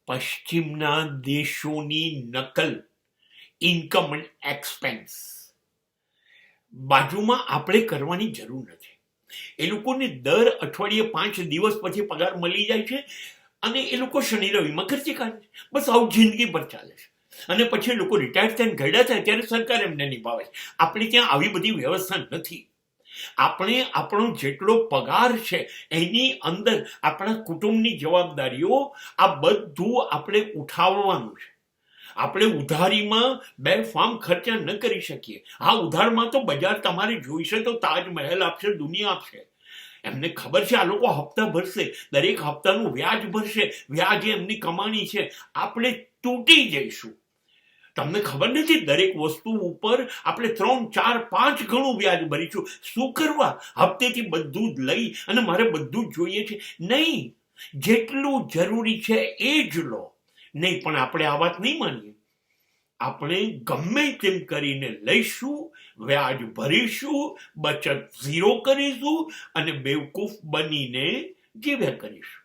પશ્ચિમના દેશોની નકલ, ઇન્કમ એન્ડ એક્સપેન્સ બાજુમાં આપણે કરવાની જરૂર નથી. એ લોકોને દર અઠવાડિયે 5 દિવસ પછી પગાર મળી જાય છે અને એ લોકો શનિ રવિમાં ખર્ચી કાઢે છે. બસ આવું જિંદગી પર ચાલે છે. અને પછી લોકો રિટાયર થઈને ઘરડા થાય ત્યારે સરકાર એમને નિભાવે છે. આપણે ત્યાં આવી બધી વ્યવસ્થા નથી. આપણે આપણો જેટલો પગાર છે એની અંદર આપણા કુટુંબની જવાબદારીઓ આ બધું આપણે ઉઠાવવાનું છે. આપણે ઉધારીમાં બેફામ ખર્ચા ન કરી શકીએ. આ ઉધારમાં તો બજાર તમારે જોઈશે તો તાજમહેલ આપશે, દુનિયા આપશે. એમને ખબર છે આ લોકો હપ્તા ભરશે, દરેક હપ્તાનું વ્યાજ ભરશે, વ્યાજ એમની કમાણી છે. આપણે તૂટી જઈશું. તમને ખબર નથી દરેક વસ્તુ ઉપર આપણે 3, 4, 5 ગણું વ્યાજ ભરીશું. શું કરવા? હપ્તેથી બધું જ લઈ અને મારે બધું જ જોઈએ છે. નહીં, જેટલું જરૂરી છે એ જ લો. નહીં, પણ આપણે આ વાત નહીં માનીએ. આપણે ગમે તેમ કરીને લઈશું, વ્યાજ ભરીશું, બચત 0 કરીશું અને બેવકૂફ બનીને જીવ્યા કરીશું.